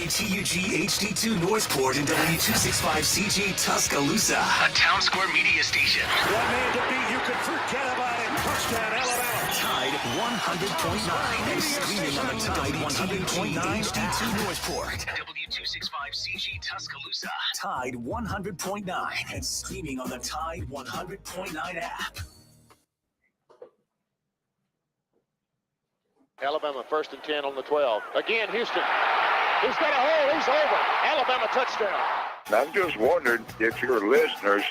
WTUG HD2 Northport and W265CG Tuscaloosa, a Town Square media station. One man to beat, you can forget about it. Touchdown, Alabama. Tide 100.9 and streaming on the Tide 100.9 HD2 Northport. W265CG Tuscaloosa. Tide 100.9 and streaming on the Tide 100.9 app. Alabama 1st and 10 on the 12. Again, Houston. He's got a hole. He's over. Alabama touchdown. I'm just wondering if your listeners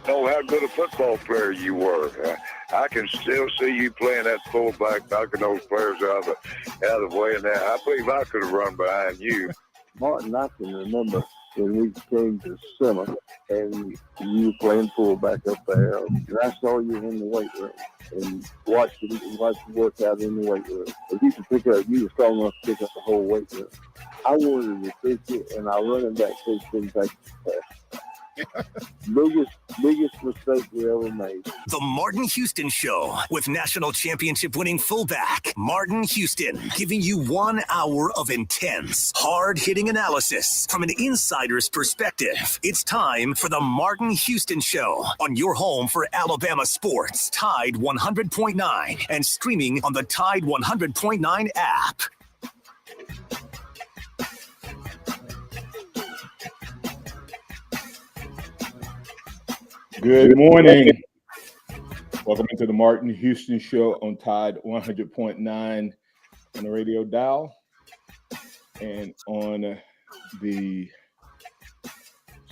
know how good a football player you were. I can still see you playing that fullback, knocking those players out of the way. And I believe I could have run behind you. Martin, I can remember when we came to summer and you were playing fullback up there. And I saw you in the weight room and watched you work out in the weight room. If you were strong enough to pick up the whole weight room. I wanted to pitch it, and our running back coach didn't take the pass. biggest mistake we ever made. The Martin Houston Show with national championship winning fullback Martin Houston, giving you 1 hour of intense, hard-hitting analysis from an insider's perspective. It's time for the Martin Houston Show on your home for Alabama sports, Tide 100.9, and streaming on the Tide 100.9 app. Good morning. Welcome into the Martin Houston Show on Tide 100.9 on the radio dial and on the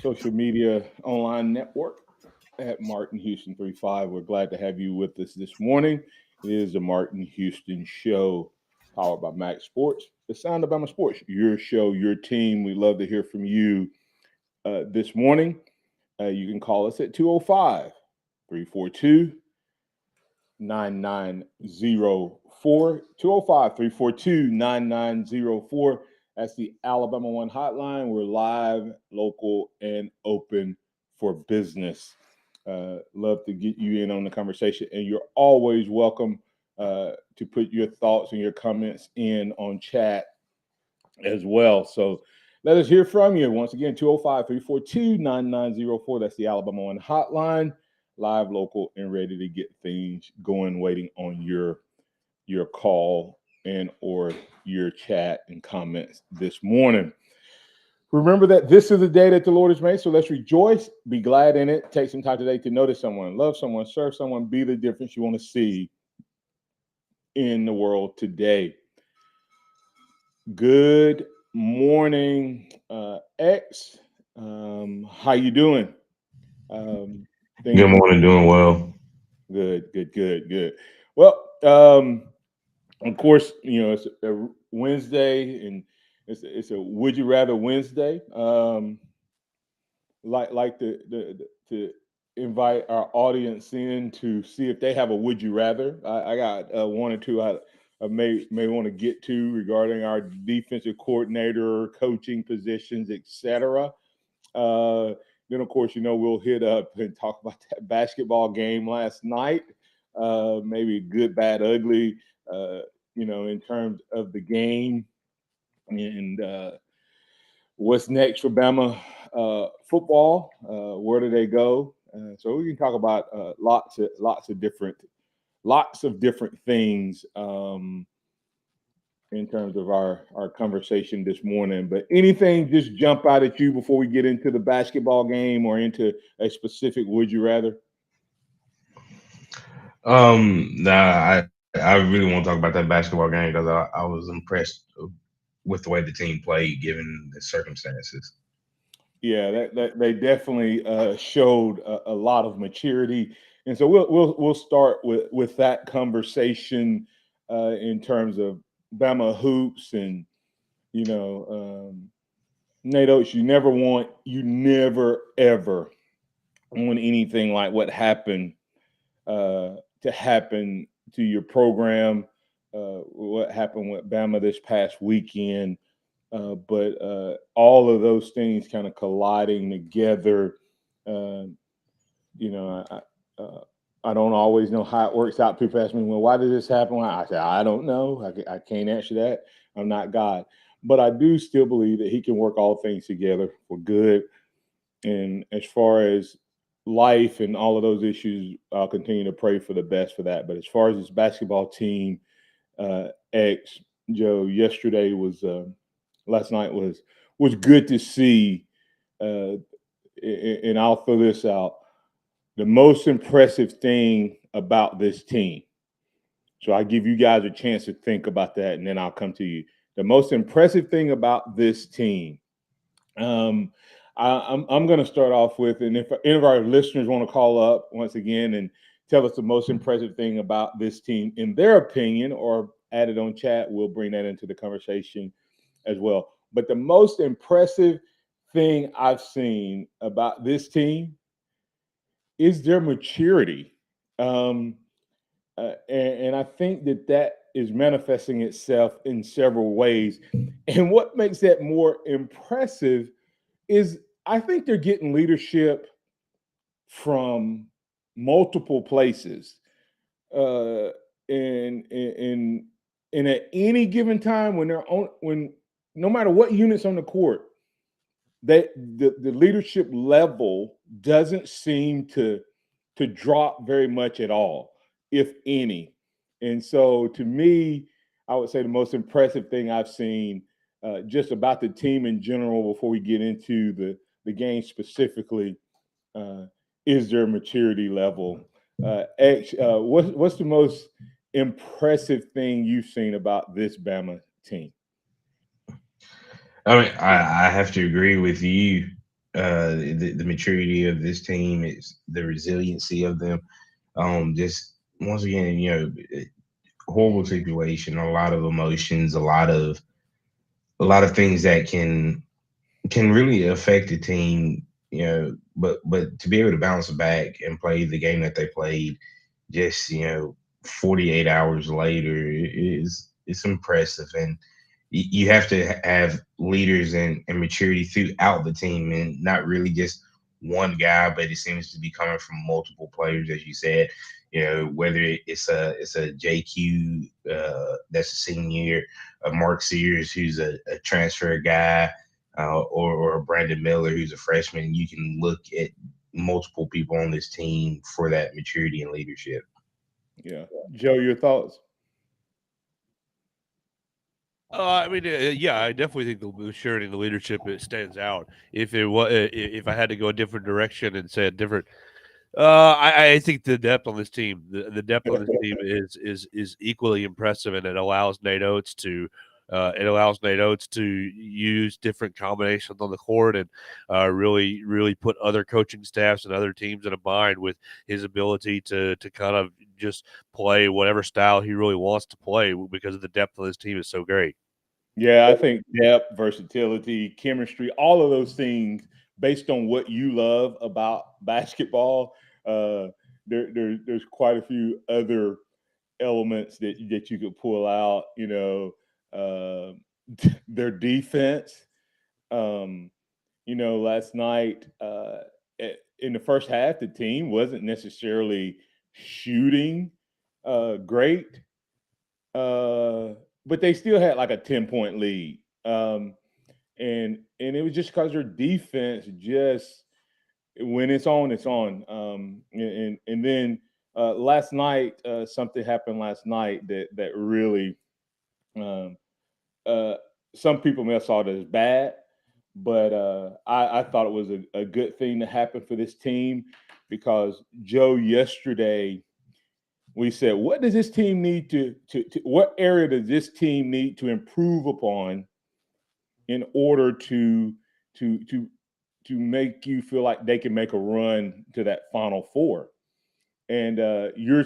social media online network at Martin Houston 35. We're glad to have you with us this morning. It is the Martin Houston Show powered by MaX Sports, the sound of Bama Sports, your show, your team. We love to hear from you this morning. You can call us at 205-342-9904, 205-342-9904. That's the Alabama One hotline. We're live, local, and open for business. Love to get you in on the conversation, and you're always welcome to put your thoughts and your comments in on chat as well. So let us hear from you. Once again, 205-342-9904. That's the Alabama One hotline. Live, local, and ready to get things going, waiting on your call and or your chat and comments this morning. Remember that this is the day that the Lord has made, so let's rejoice, be glad in it. Take some time today to notice someone, love someone, serve someone, be the difference you want to see in the world today. Good morning, X. How you doing? Good morning, doing well. Good. Well, of course, you know, it's a Wednesday, and it's a Would You Rather Wednesday. Like to invite our audience in to see if they have a Would You Rather. I got one or two I may want to get to regarding our defensive coordinator, coaching positions, etc. Then, of course, you know, we'll hit up and talk about that basketball game last night. Maybe good, bad, ugly, you know, in terms of the game and what's next for Bama football. Where do they go? So we can talk about lots of different things in terms of our conversation this morning. But anything just jump out at you before we get into the basketball game or into a specific Would You Rather? I really want to talk about that basketball game because I was impressed with the way the team played given the circumstances. Yeah, that they definitely showed a lot of maturity, and so we'll start with that conversation in terms of Bama hoops. And you know, Nate Oates, you never ever want anything like what happened to happen to your program. What happened with Bama this past weekend. But all of those things kind of colliding together, you know, I don't always know how it works out. People ask me, well, why did this happen? I say, I don't know. I can't answer that. I'm not God. but I do still believe that he can work all things together for good. And as far as life and all of those issues, I'll continue to pray for the best for that. But as far as this basketball team, X, Joe, last night was good to see. And I'll throw this out. The most impressive thing about this team. So I give you guys a chance to think about that, and then I'll come to you. The most impressive thing about this team. I'm going to start off with, and if any of our listeners want to call up once again and tell us the most impressive thing about this team in their opinion, or add it on chat, we'll bring that into the conversation as well. But the most impressive thing I've seen about this team is their maturity. And I think that is manifesting itself in several ways. And what makes that more impressive is I think they're getting leadership from multiple places. And at any given time when no matter what unit's on the court, that the leadership level doesn't seem to drop very much at all, if any. And so to me, I would say the most impressive thing I've seen just about the team in general before we get into the game specifically is their maturity level. What's the most impressive thing you've seen about this Bama team? I mean, I have to agree with you. The maturity of this team is the resiliency of them. Just once again, horrible situation, a lot of emotions, a lot of things that can really affect the team. But to be able to bounce back and play the game that they played, just 48 hours later it's impressive. And you have to have leaders and maturity throughout the team, and not really just one guy, but it seems to be coming from multiple players, as you said. Whether it's a JQ that's a senior, a Mark Sears who's a transfer guy, or a Brandon Miller who's a freshman. You can look at multiple people on this team for that maturity and leadership. Yeah, Joe, your thoughts? I mean, yeah, I definitely think the maturity and the leadership, it stands out. If I had to go a different direction and say a different, I think the depth on this team, the depth on this team is equally impressive, and it allows Nate Oates to use different combinations on the court and really put other coaching staffs and other teams in a bind with his ability to kind of just play whatever style he really wants to play, because of the depth of this team is so great. Yeah, I think depth, versatility, chemistry, all of those things based on what you love about basketball. There's quite a few other elements that you could pull out. Their defense. Last night in the first half, the team wasn't necessarily shooting great. But they still had like a 10-point lead. And it was just because their defense just, when it's on, it's on. And then last night, something happened last night that really, some people may have saw it as bad, but I thought it was a good thing to happen for this team, because Joe, yesterday, we said, what does this team need what area does this team need to improve upon in order to make you feel like they can make a run to that Final Four? And your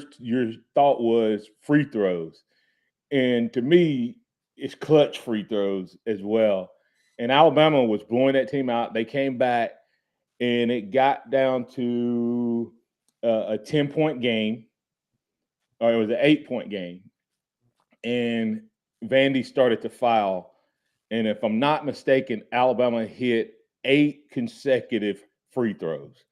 thought was free throws. And to me, it's clutch free throws as well. And Alabama was blowing that team out. They came back, and it got down to a 10-point game. Or it was an 8-point game, and Vandy started to foul. And if I'm not mistaken, Alabama hit 8 consecutive free throws.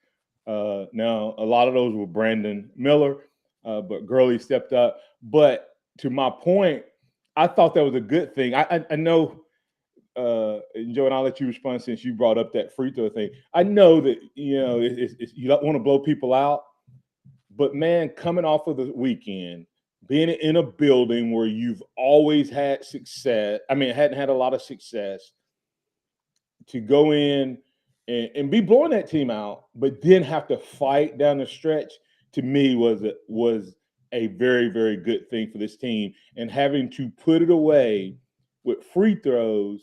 Now, a lot of those were Brandon Miller, but Gurley stepped up. But to my point, I thought that was a good thing. I know Joe, and I'll let you respond since you brought up that free throw thing. I know that, you know, you don't want to blow people out, but man, coming off of the weekend, being in a building where you've always had success, I mean, hadn't had a lot of success, to go in and be blowing that team out, but then have to fight down the stretch, to me was a very, very good thing for this team. And having to put it away with free throws,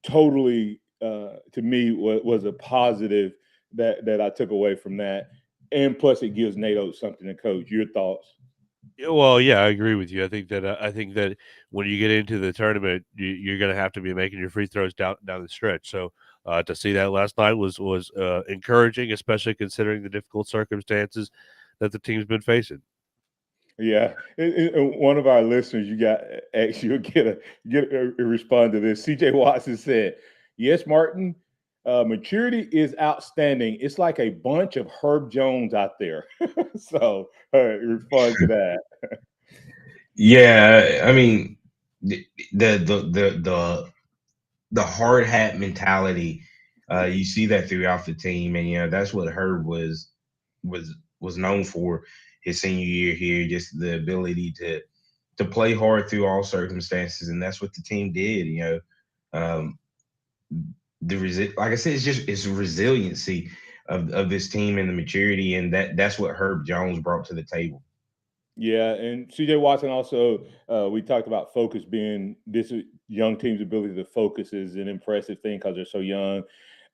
totally to me was a positive that I took away from that. And plus, it gives NATO something to coach. Your thoughts? Yeah, well, yeah, I agree with you. I think that when you get into the tournament, you're going to have to be making your free throws down the stretch. So to see that last night was encouraging, especially considering the difficult circumstances that the team's been facing. Yeah, one of our listeners, you got actually you'll get a respond to this. CJ Watson said, "Yes, Martin, maturity is outstanding. It's like a bunch of Herb Jones out there." So respond to that. Yeah, I mean the hard hat mentality. You see that throughout the team, and you know that's what Herb was was known for his senior year here. Just the ability to play hard through all circumstances, and that's what the team did. You know, um, like I said, it's resiliency of this team and the maturity, and that's what Herb Jones brought to the table. Yeah, and CJ Watson also, we talked about focus being this young team's ability to focus is an impressive thing because they're so young.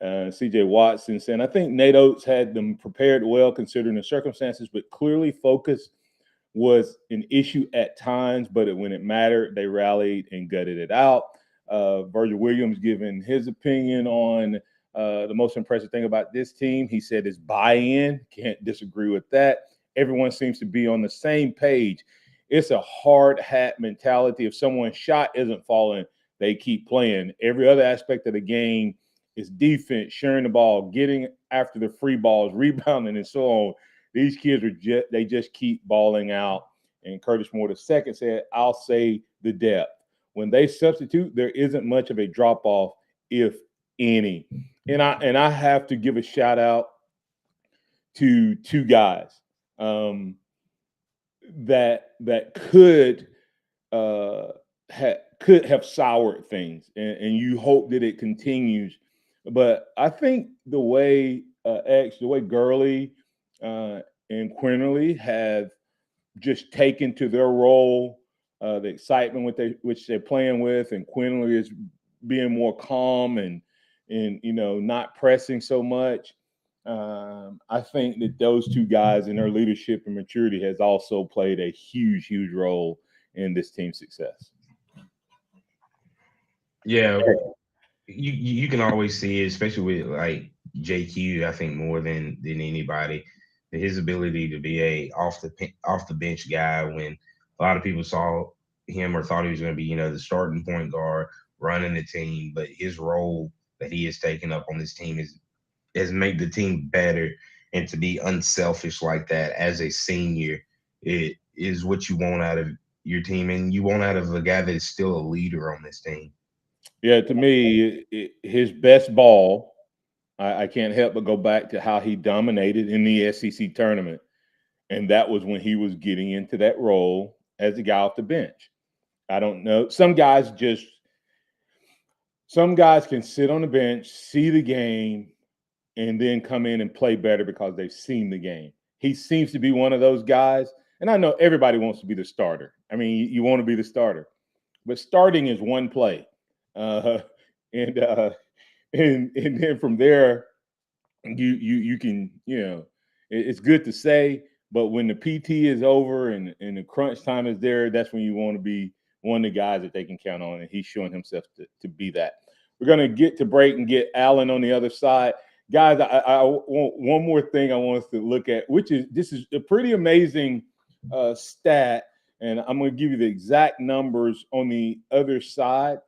CJ Watson saying, I think Nate Oates had them prepared well considering the circumstances, but clearly focus was an issue at times, but when it mattered, they rallied and gutted it out. Virgil Williams giving his opinion on the most impressive thing about this team. He said is buy-in. Can't disagree with that. Everyone seems to be on the same page. It's a hard hat mentality. If someone's shot isn't falling, they keep playing. Every other aspect of the game is defense, sharing the ball, getting after the free balls, rebounding, and so on. These kids they just keep balling out. And Curtis Moore II said, I'll say the depth. When they substitute, there isn't much of a drop off, if any. And I have to give a shout out to two guys that could have soured things, and you hope that it continues. But I think the way Gurley and Quinterly have just taken to their role, the excitement which they're playing with, and Quinterly is being more calm and you know not pressing so much. I think that those two guys and their leadership and maturity has also played a huge, huge role in this team's success. Yeah, you can always see it, especially with like JQ. I think more than anybody, his ability to be a off the bench guy when a lot of people saw him or thought he was going to be, you know, the starting point guard running the team, but his role that he has taken up on this team has made the team better, and to be unselfish like that as a senior, it is what you want out of your team, and you want out of a guy that is still a leader on this team. Yeah, to me, his best ball, I can't help but go back to how he dominated in the SEC tournament. And that was when he was getting into that role as a guy off the bench. I don't know. Some guys can sit on the bench, see the game, and then come in and play better because they've seen the game. He seems to be one of those guys. And I know everybody wants to be the starter. I mean, you want to be the starter, but starting is one play. Uh, and then from there, you can, you know, it's good to say, but when the PT is over and the crunch time is there, that's when you want to be one of the guys that they can count on, and he's showing himself to be that. We're going to get to break and get Alan on the other side. Guys, I want one more thing I want us to look at, this is a pretty amazing stat, and I'm going to give you the exact numbers on the other side.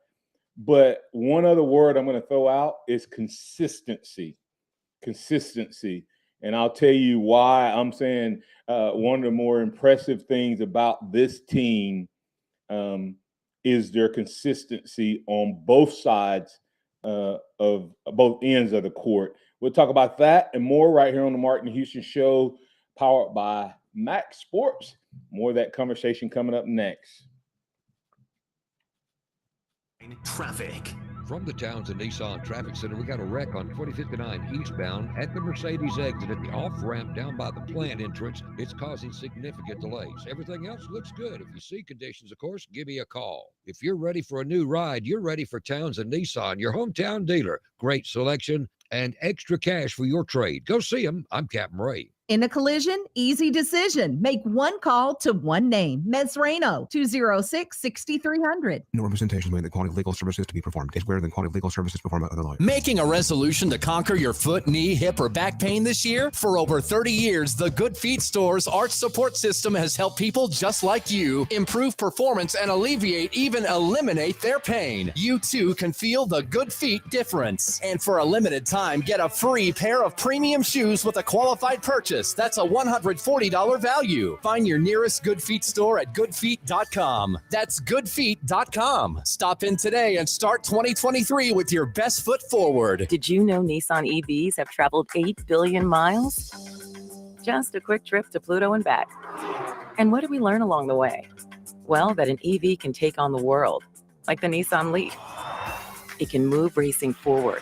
But one other word I'm going to throw out is consistency. Consistency. And I'll tell you why I'm saying one of the more impressive things about this team is their consistency on both sides of both ends of the court. We'll talk about that and more right here on the Martin Houston Show, powered by MaX Sports. More of that conversation coming up next. Traffic. From the Townsend Nissan Traffic Center, we got a wreck on 2059 eastbound at the Mercedes exit at the off-ramp down by the plant entrance. It's causing significant delays. Everything else looks good. If you see conditions, of course, give me a call. If you're ready for a new ride, you're ready for Townsend Nissan, your hometown dealer. Great selection and extra cash for your trade. Go see them. I'm Captain Ray. In a collision, easy decision. Make one call to one name. Mesrano, 206-6300. No representation made that quality of legal services to be performed is greater than quality of legal services performed by other lawyers. Making a resolution to conquer your foot, knee, hip, or back pain this year? For over 30 years, the Good Feet Store's arch support system has helped people just like you improve performance and alleviate, even eliminate their pain. You too can feel the Good Feet difference. And for a limited time, get a free pair of premium shoes with a qualified purchase. That's a $140 value. Find your nearest Good Feet store at goodfeet.com. That's goodfeet.com. Stop in today and start 2023 with your best foot forward. Did you know Nissan EVs have traveled 8 billion miles? Just a quick trip to Pluto and back. And what did we learn along the way? Well, that an EV can take on the world, like the Nissan Leaf. It can move racing forward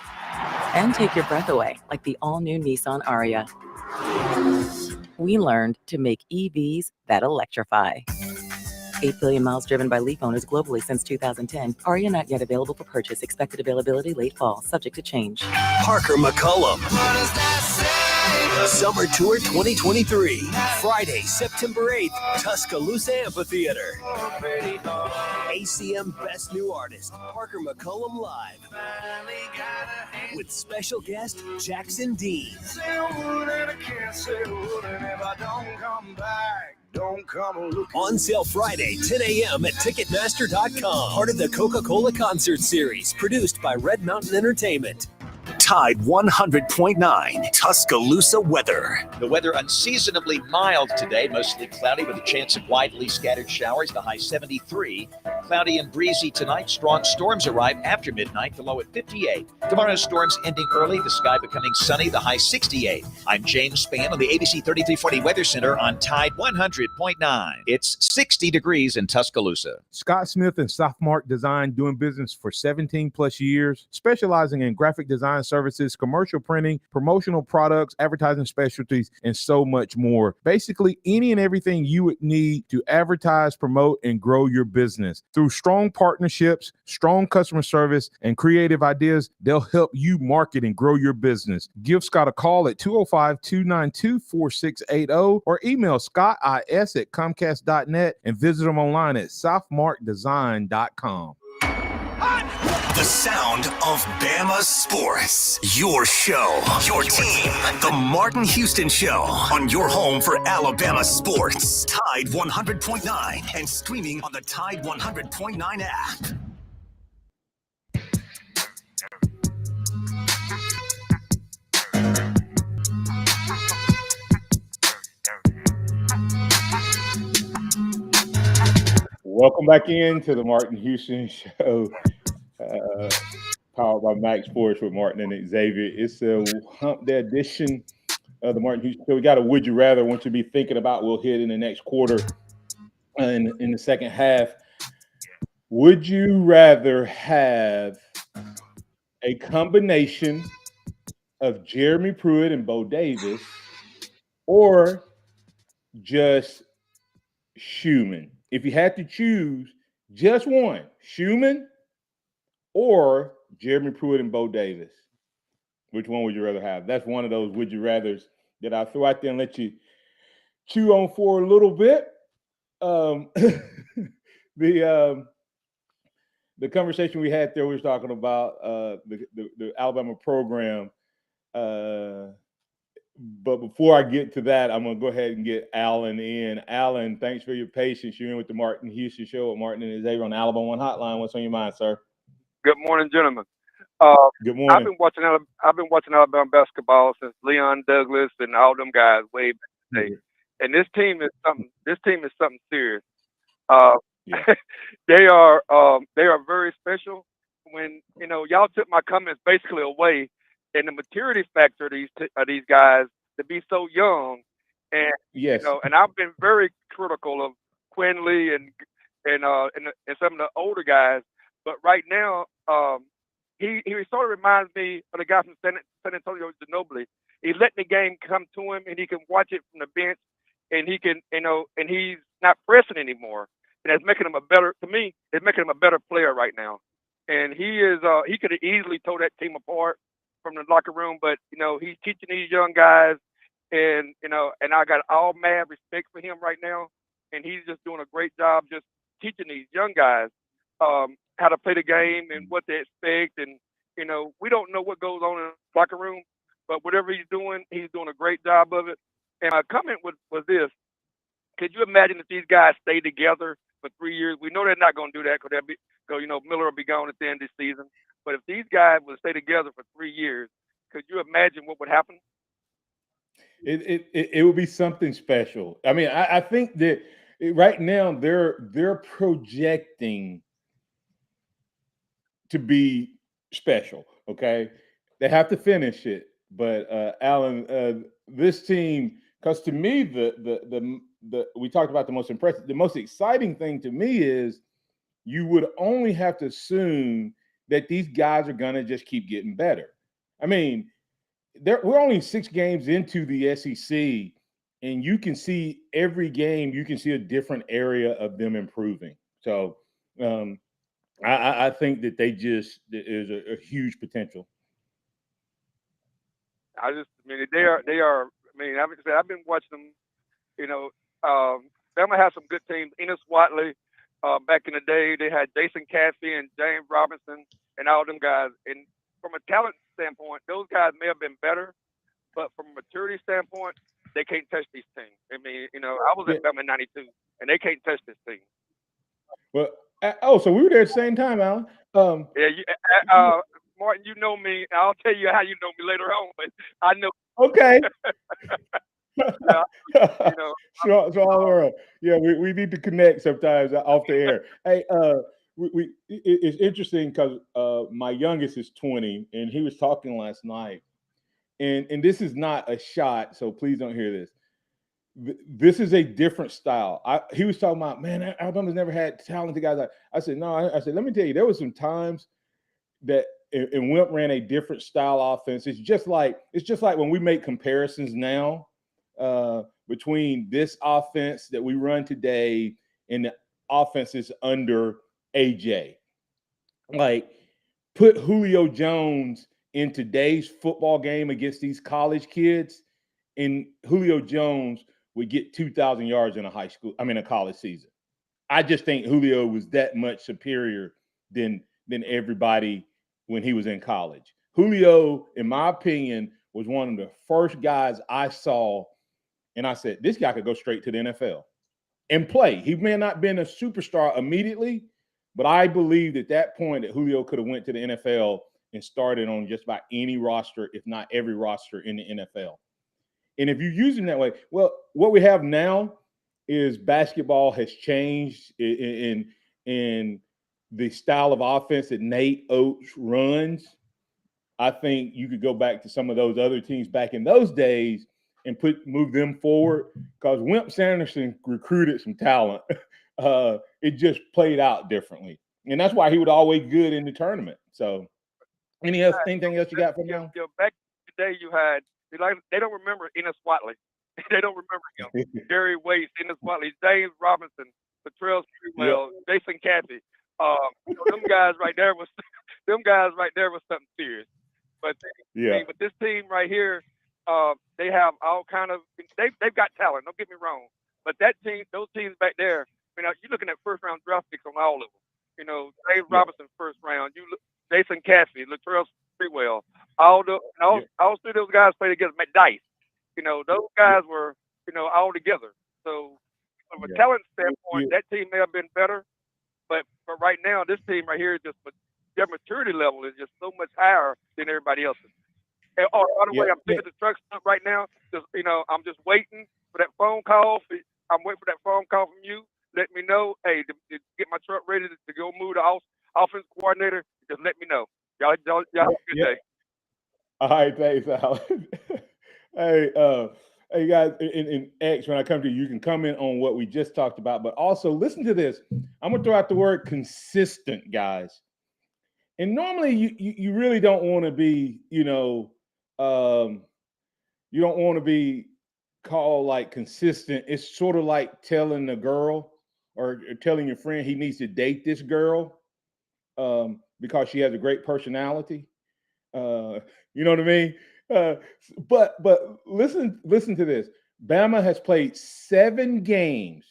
and take your breath away, like the all-new Nissan Ariya. We learned to make EVs that electrify. 8 billion miles driven by Leaf owners globally since 2010. Ariya not yet available for purchase. Expected availability late fall, subject to change. Parker McCullum. Summer Tour 2023. Friday, September 8th, Tuscaloosa Amphitheater. ACM Best New Artist, Parker McCullum Live. With special guest, Jackson Dean. On sale Friday, 10 a.m. at Ticketmaster.com. Part of the Coca-Cola Concert Series, produced by Red Mountain Entertainment. Tide 100.9 Tuscaloosa weather. The weather unseasonably mild today, mostly cloudy with a chance of widely scattered showers, the high 73. Cloudy and breezy tonight. Strong storms arrive after midnight, the low at 58. Tomorrow's storms ending early, the sky becoming sunny, the high 68. I'm James Spann on the ABC 3340 Weather Center on Tide 100.9. It's 60 degrees in Tuscaloosa. Scott Smith and Softmark Design, doing business for 17 plus years, specializing in graphic design services, commercial printing, promotional products, advertising specialties, and so much more. Basically, any and everything you would need to advertise, promote, and grow your business. Through strong partnerships, strong customer service, and creative ideas, they'll help you market and grow your business. Give Scott a call at 205-292-4680 or email scottis@comcast.net and visit them online at softmarkdesign.com. The sound of Bama sports. Your show, your team. The Martin Houston Show on your home for Alabama sports. Tide 100.9 and streaming on the Tide 100.9 app. Welcome back into the Martin Houston Show. Powered by MaX Sports with Martin and Xavier. It's a hump day edition of the Martin Houston Show. We got a would you rather. Want you to be thinking about. We'll hit in the next quarter and in the second half. Would you rather have a combination of Jeremy Pruitt and Bo Davis, or just Schumann? If you had to choose just one, Schumann or Jeremy Pruitt and Bo Davis, which one would you rather have? That's one of those would you rathers that I'll throw out there and let you chew on for a little bit. The conversation we had there, we were talking about the Alabama program. But before I get to that, I'm going to go ahead and get Alan in. Alan, thanks for your patience. You're in with the Martin Houston Show with Martin and Xavier on the Alabama One Hotline. What's on your mind, sir? Good morning, gentlemen. Good morning. I've been watching Alabama basketball since Leon Douglas and all them guys way back in the day. And this team is something serious. Yeah. they are very special. When y'all took my comments basically away, and the maturity factor of these guys to be so young, and Yes. and I've been very critical of Quinley and some of the older guys, but right now, he sort of reminds me of the guy from San Antonio, Ginobili. He let the game come to him, and he can watch it from the bench, and he can, and he's not pressing anymore, and it's making him a better. To me, it's making him a better player right now. And he could have easily tore that team apart from the locker room, but he's teaching these young guys, and and I got all mad respect for him right now, and he's just doing a great job just teaching these young guys how to play the game and what they expect. And we don't know what goes on in the locker room, but whatever he's doing a great job of it. And my comment was this: could you imagine if these guys stay together for 3 years? We know they're not going to do that because Miller will be gone at the end of the season. But if these guys would stay together for 3 years, could you imagine what would happen? It would be something special. I mean, I think that right now they're projecting to be special. Okay, they have to finish it. But Alan, this team, because to me the we talked about the most exciting thing to me is you would only have to assume that these guys are gonna just keep getting better. I mean, we're only 6 games into the SEC, and you can see every game, you can see a different area of them improving. So I think that there's a huge potential. I mean, they are. I mean, I've been watching them. Bama has some good teams. Enos Watley, back in the day, they had Jason Caffey and James Robinson and all them guys. And from a talent standpoint, those guys may have been better, but from a maturity standpoint, they can't touch these teams. I mean, I was at Bama in '92, and they can't touch this team. Well, so we were there at the same time, Alan. Yeah, Martin, you know me. I'll tell you how you know me later on, but I know. Okay. Yeah, so all right. Yeah, we need to connect sometimes off the air. Hey, it's interesting because my youngest is 20, and he was talking last night, and this is not a shot, so please don't hear this. This is a different style. He was talking about, man, Alabama's never had talented guys. I said, no. I said, let me tell you, there was some times that and Wimp ran a different style offense. It's just like when we make comparisons now between this offense that we run today and the offenses under AJ. Like, put Julio Jones in today's football game against these college kids, and Julio Jones would get 2,000 yards in a college season. I just think Julio was that much superior than everybody when he was in college. Julio, in my opinion, was one of the first guys I saw, and I said, this guy could go straight to the NFL and play. He may not have been a superstar immediately, but I believed at that point that Julio could have went to the NFL and started on just about any roster, if not every roster in the NFL. And if you use him that way, well, what we have now is basketball has changed in the style of offense that Nate Oates runs. I think you could go back to some of those other teams back in those days and move them forward, because Wimp Sanderson recruited some talent. It just played out differently, and that's why he was always good in the tournament. So, anything else you got for now? Back in the day, you had they don't remember Enos Watley. They don't remember him. Jerry Waste, Enos Watley, James Robinson, Latrell Sprewell, Jason Caffey. Them guys right there was something serious. But but this team right here, they have all kind of they've got talent. Don't get me wrong, but those teams back there, you're looking at first round draft picks on all of them. James Robinson first round. Jason Caffey, Latrell Sprewell. All three of those guys played against McDice. Those guys were all together. So from a talent standpoint, that team may have been better, but right now this team right here their maturity level is just so much higher than everybody else's. And, by the way, I'm picking the truck up right now. I'm just waiting for that phone call. I'm waiting for that phone call from you. let me know. Hey, to get my truck ready to go move the offense coordinator, just let me know. Y'all have a good day. All right, thanks, Alan. Hey guys, in X, when I come to you, you can comment on what we just talked about, but also listen to this. I'm gonna throw out the word consistent, guys. And normally you really don't want to be, you don't want to be called like consistent. It's sort of like telling a girl or telling your friend he needs to date this girl because she has a great personality. You know what I mean? But listen to this. Bama has played 7 games.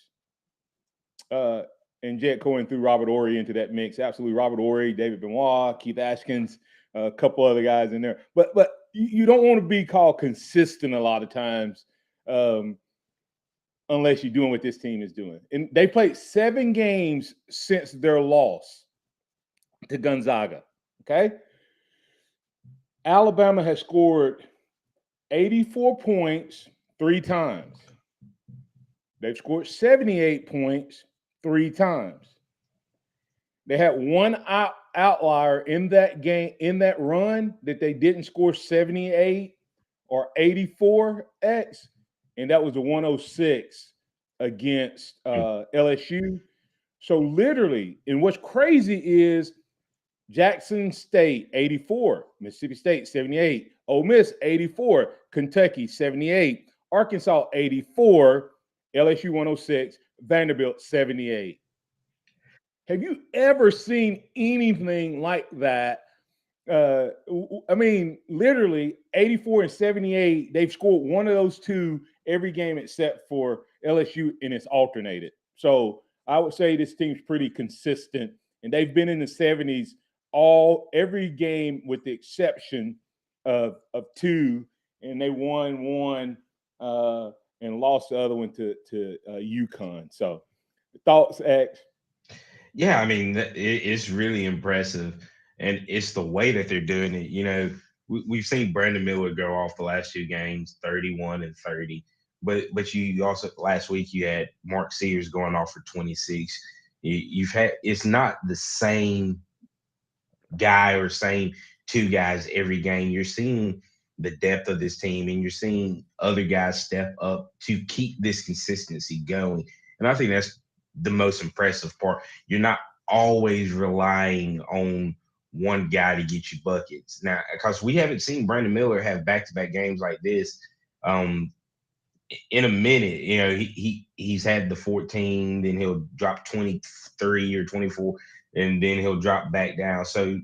And Jet Cohen threw Robert Ory into that mix. Absolutely, Robert Ory, David Benoit, Keith Ashkins, a couple other guys in there. But you don't want to be called consistent a lot of times unless you're doing what this team is doing. And they played 7 games since their loss to Gonzaga, okay? Alabama has scored 84 points 3 times. They've scored 78 points 3 times. They had one outlier in that game, in that run, that they didn't score 78 or 84x, and that was the 106 against LSU. So literally, and what's crazy is Jackson State 84, Mississippi State 78, Ole Miss 84, Kentucky 78, Arkansas 84, LSU 106, Vanderbilt 78. Have you ever seen anything like that? I mean, literally 84 and 78, they've scored one of those two every game except for LSU, and it's alternated. So I would say this team's pretty consistent, and they've been in the 70s every game with the exception of 2, and they won one and lost the other one to UConn. So thoughts, X? Yeah, I mean, it's really impressive, and it's the way that they're doing it. You know, we've seen Brandon Miller go off the last 2 games, 31 and 30. But you also, last week you had Mark Sears going off for 26. It's not the same guy or same 2 guys every game. You're seeing the depth of this team, and you're seeing other guys step up to keep this consistency going. And I think that's the most impressive part. You're not always relying on one guy to get you buckets. Now, because we haven't seen Brandon Miller have back-to-back games like this in a minute. You know, he's had the 14, then he'll drop 23 or 24, and then he'll drop back down. So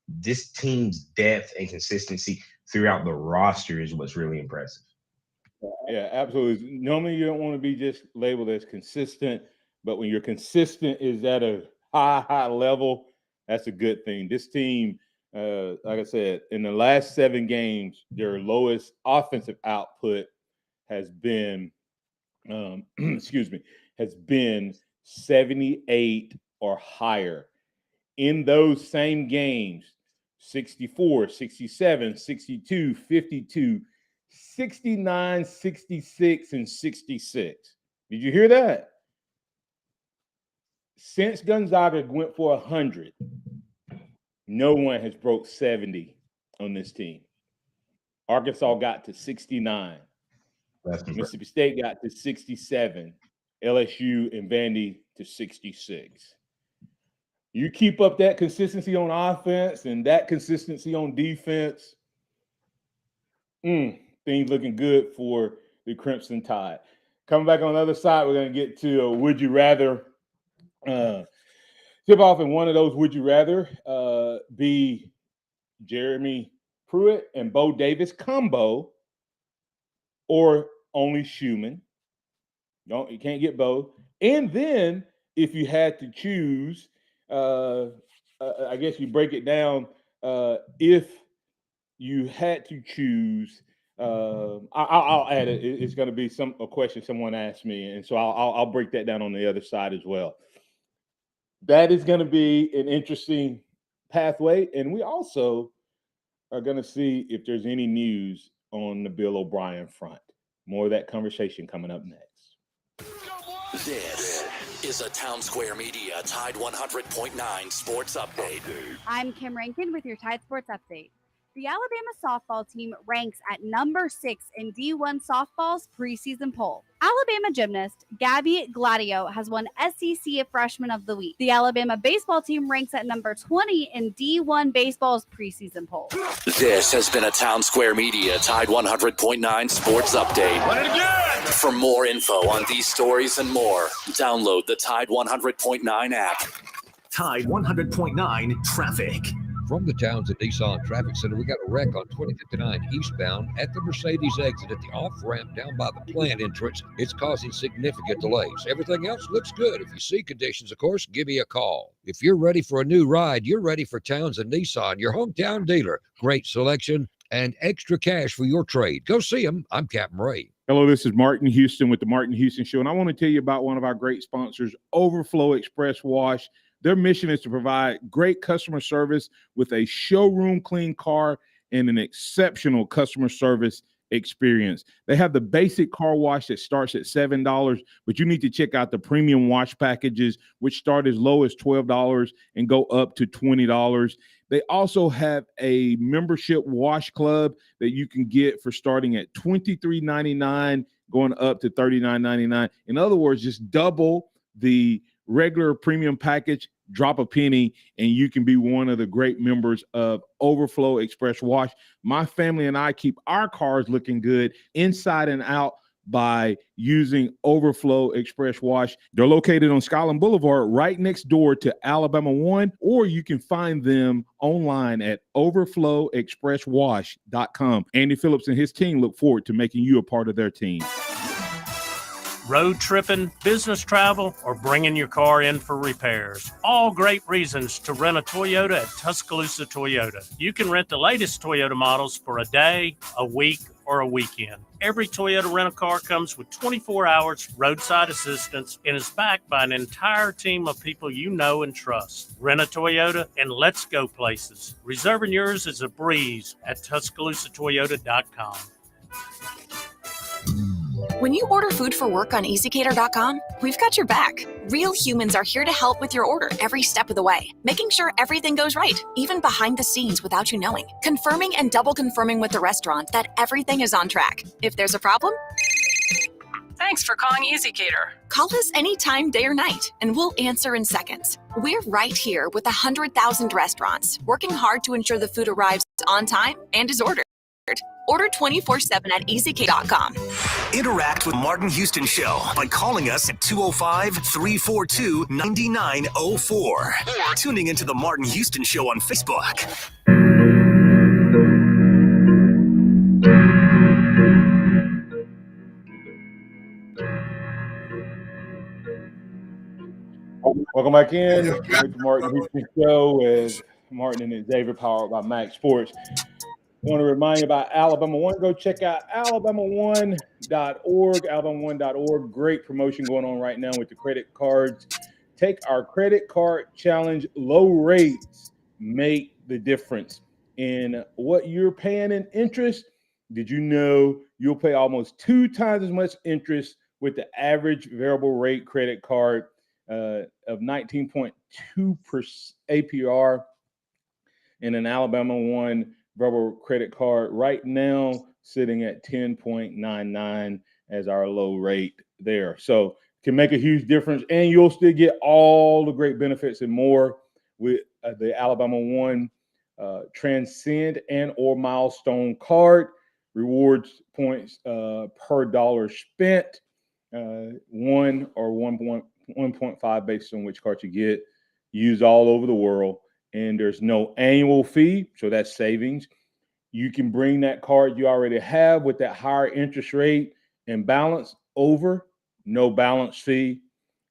this team's depth and consistency throughout the roster is what's really impressive. Yeah, absolutely. Normally you don't want to be just labeled as consistent, but when you're consistent is at a high level, that's a good thing. This team, like I said, in the last 7 games, their lowest offensive output has been, has been 78 or higher. In those same games, 64, 67, 62, 52, 69, 66, and 66. Did you hear that? Since Gonzaga went for 100, no one has broke 70 on this team. Arkansas got to 69. Mississippi State got to 67. LSU and Vandy to 66. You keep up that consistency on offense and that consistency on defense, things looking good for the Crimson Tide. Coming back on the other side, we're going to get to a would you rather tip off. In one of those would you rather be Jeremy Pruitt and Bo Davis combo or only Schumann. You can't get both. And then if you had to choose, I guess you break it down. If you had to choose, I'll add it. It's going to be a question someone asked me, and so I'll break that down on the other side as well. That is going to be an interesting pathway, and we also are going to see if there's any news on the Bill O'Brien front. More of that conversation coming up next. This is a Town Square Media Tide 100.9 Sports Update. I'm Kim Rankin with your Tide Sports Update. The Alabama softball team ranks at number 6 in D1 softball's preseason poll. Alabama gymnast Gabby Gladio has won SEC Freshman of the Week. The Alabama baseball team ranks at number 20 in D1 baseball's preseason poll. This has been a Town Square Media Tide 100.9 Sports Update. Run it again! For more info on these stories and more, download the Tide 100.9 app. Tide 100.9 traffic. From the Townsend Nissan Traffic Center, we got a wreck on 2059 eastbound at the Mercedes exit at the off-ramp down by the plant entrance. It's causing significant delays. Everything else looks good. If you see conditions, of course, give me a call. If you're ready for a new ride, you're ready for Townsend Nissan, your hometown dealer. Great selection and extra cash for your trade. Go see them. I'm Captain Ray. Hello, this is Martin Houston with the Martin Houston Show, and I want to tell you about one of our great sponsors, Overflow Express Wash. Their mission is to provide great customer service with a showroom clean car and an exceptional customer service experience. They have the basic car wash that starts at $7, but you need to check out the premium wash packages, which start as low as $12 and go up to $20. They also have a membership wash club that you can get for starting at $23.99, going up to $39.99. In other words, just double the regular premium package, drop a penny, and you can be one of the great members of Overflow Express Wash. My family and I keep our cars looking good inside and out by using Overflow Express Wash. They're located on Skyland Boulevard right next door to Alabama 1, or you can find them online at overflowexpresswash.com. Andy Phillips and his team look forward to making you a part of their team. Road tripping, business travel, or bringing your car in for repairs. All great reasons to rent a Toyota at Tuscaloosa Toyota. You can rent the latest Toyota models for a day, a week, or a weekend. Every Toyota rental car comes with 24 hours roadside assistance and is backed by an entire team of people you know and trust. Rent a Toyota and let's go places. Reserving yours is a breeze at TuscaloosaToyota.com. When you order food for work on EasyCater.com, we've got your back. Real humans are here to help with your order every step of the way, making sure everything goes right, even behind the scenes without you knowing, confirming and double confirming with the restaurant that everything is on track. If there's a problem, thanks for calling EasyCater. Call us anytime, day or night, and we'll answer in seconds. We're right here with 100,000 restaurants, working hard to ensure the food arrives on time and is ordered. Order 24/7 at EasyCater.com. Interact with Martin Houston Show by calling us at 205-342-9904 or tuning into the Martin Houston Show on Facebook. Welcome back in with the Martin Houston Show with Martin and David, powered by MaX Sports. I want to remind you about Alabama One. Go check out alabama1.org, alabama1.org. Great promotion going on right now with the credit cards. Take our credit card challenge. Low rates make the difference in what you're paying in interest. Did you know you'll pay almost 2 times as much interest with the average variable rate credit card of 19.2% APR in an Alabama One verbal credit card right now sitting at 10.99 as our low rate there. So can make a huge difference, and you'll still get all the great benefits and more with the Alabama One Transcend and or Milestone card. Rewards points per dollar spent, 1 or 1.5 based on which card you get, used all over the world. And there's no annual fee, so that's savings. You can bring that card you already have with that higher interest rate and balance over, no balance fee.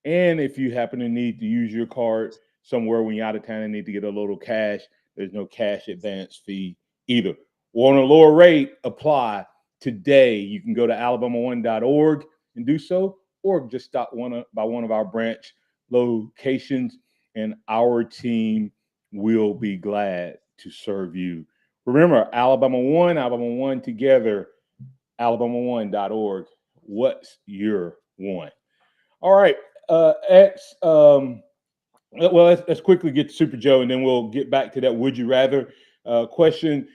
And if you happen to need to use your card somewhere when you're out of town and need to get a little cash, there's no cash advance fee either. Want a lower rate? Apply today. You can go to alabama1.org and do so, or just stop by one of our branch locations, and our team will be glad to serve you. Remember, Alabama One together, alabama1.org. What's your one? All right. X. Well, let's quickly get to Super Joe, and then we'll get back to that would you rather question.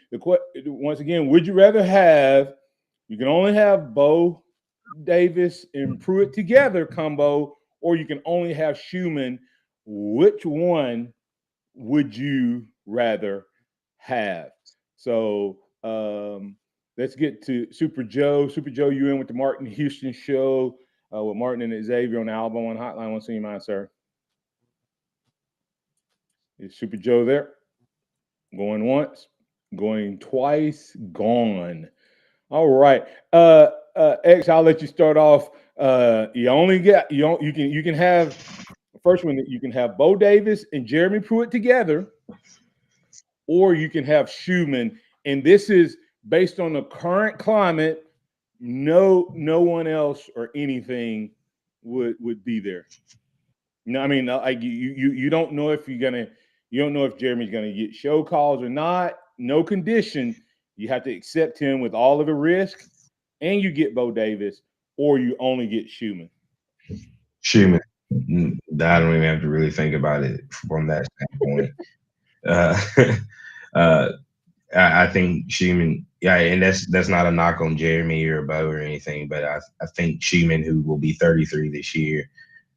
Once again, would you rather have? You can only have Bo Davis and Pruitt together combo, or you can only have Schumann. Which one would you rather have? So let's get to Super Joe. Super Joe, you in with the Martin Houston show with Martin and Xavier on the Alabama Hotline. What's in your mind, sir? Is Super Joe there? Going once, going twice, gone. All right. X, I'll let you start off. You can have first one. You can have Bo Davis and Jeremy Pruitt together, or you can have Schumann. And this is based on the current climate. No one else or anything would be there. No, I mean, like you don't know if you don't know if Jeremy's gonna get show calls or not. No condition. You have to accept him with all of the risk, and you get Bo Davis, or you only get Schumann. Schumann. I don't even have to really think about it from that standpoint. I think Schumann, yeah, and that's not a knock on Jeremy or Bo or anything, but I think Schumann, who will be 33 this year,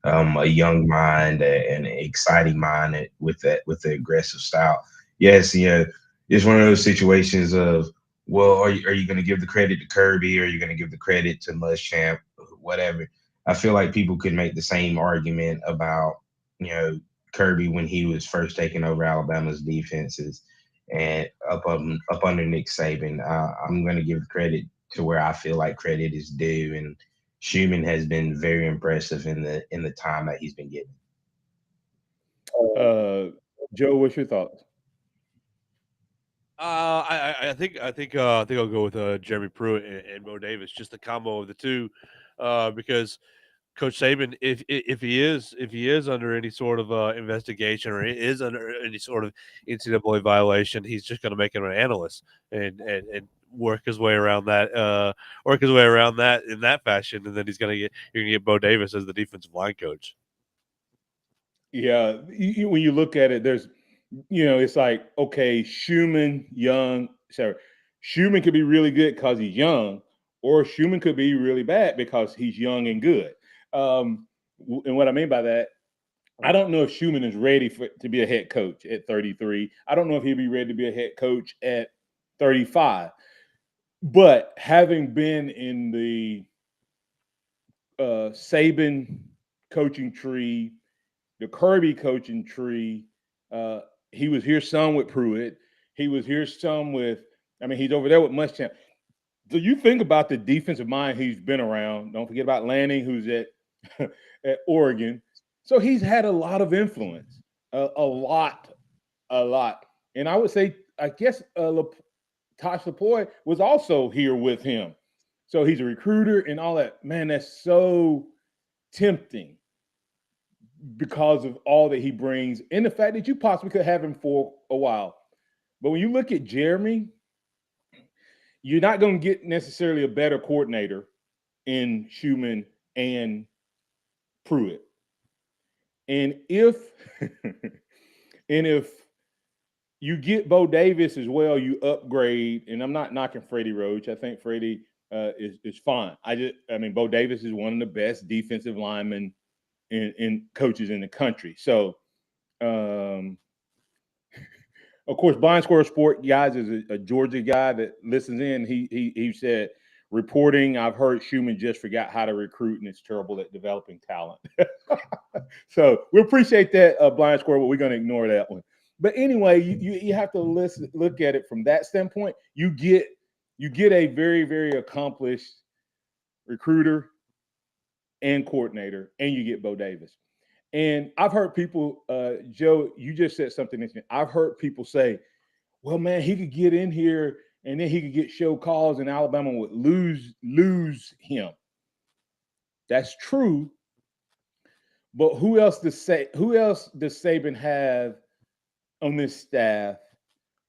a young mind, an exciting mind with the aggressive style. Yes, it's one of those situations of, well, are you going to give the credit to Kirby, or are you going to give the credit to Muschamp, whatever? I feel like people could make the same argument about Kirby when he was first taking over Alabama's defenses and up under Nick Saban. I'm going to give credit to where I feel like credit is due, and Schumann has been very impressive in the time that he's been given. Joe, what's your thoughts? I think I'll go with Jeremy Pruitt and Bo Davis, just the combo of the two, because Coach Saban, if he is under any sort of investigation or is under any sort of NCAA violation, he's just going to make him an analyst and work his way around that, in that fashion, and then you're going to get Bo Davis as the defensive line coach. Yeah, when you look at it, there's, it's like, okay, Schumann could be really good because he's young, or Schumann could be really bad because he's young and good. And what I mean by that, I don't know if Schumann is ready to be a head coach at 33. I don't know if he'll be ready to be a head coach at 35. But having been in the Saban coaching tree, the Kirby coaching tree, he was here some with Pruitt. He was here some with, he's over there with Muschamp. So you think about the defensive mind he's been around. Don't forget about Lanning, who's at Oregon. So he's had a lot of influence, a lot. And I would say, I guess Tosh Lapoy was also here with him. So he's a recruiter and all that. Man, that's so tempting because of all that he brings and the fact that you possibly could have him for a while. But when you look at Jeremy, you're not going to get necessarily a better coordinator in Schumann and Pruitt. And if you get Bo Davis as well, you upgrade. And I'm not knocking Freddie Roach. I think Freddie is fine. Bo Davis is one of the best defensive linemen and coaches in the country. So, of course, Blind Squirrel Sport, guys, is a Georgia guy that listens in. He said, reporting, I've heard Schumann just forgot how to recruit and is terrible at developing talent. So we appreciate that, Blind Squirrel, but we're going to ignore that one. But anyway, you have to look at it from that standpoint. You get a very, very accomplished recruiter and coordinator, and you get Bo Davis. And I've heard people, Joe, you just said something interesting. I've heard people say, well, man, he could get in here and then he could get show calls and Alabama would lose him. That's true. But who else does Saban have on this staff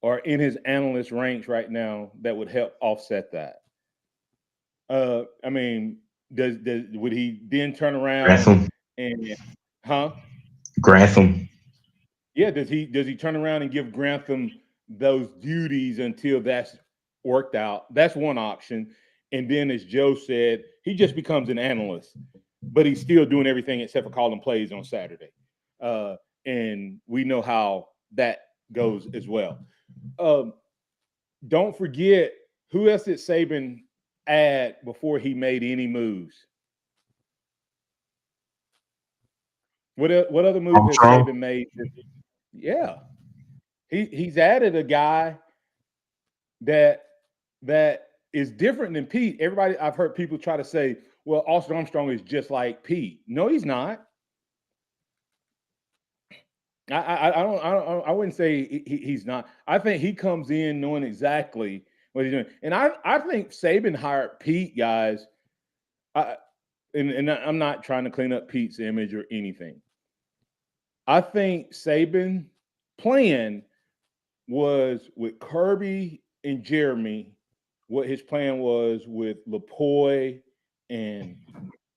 or in his analyst ranks right now that would help offset that? Would he then turn around? And Grantham. Yeah, does he turn around and give Grantham those duties until that's worked out? That's one option. And then, as Joe said, he just becomes an analyst, but he's still doing everything except for calling plays on Saturday. And we know how that goes as well. Don't forget, who else did Saban add before he made any moves? What other moves has Saban made? Yeah. He's added a guy that is different than Pete. Everybody, I've heard people try to say, well, Austin Armstrong is just like Pete. No, he's not. I wouldn't say he's not. I think he comes in knowing exactly what he's doing. And I think Saban hired Pete, guys. And I'm not trying to clean up Pete's image or anything. I think Saban's plan was with Kirby and Jeremy, what his plan was with Lapoy and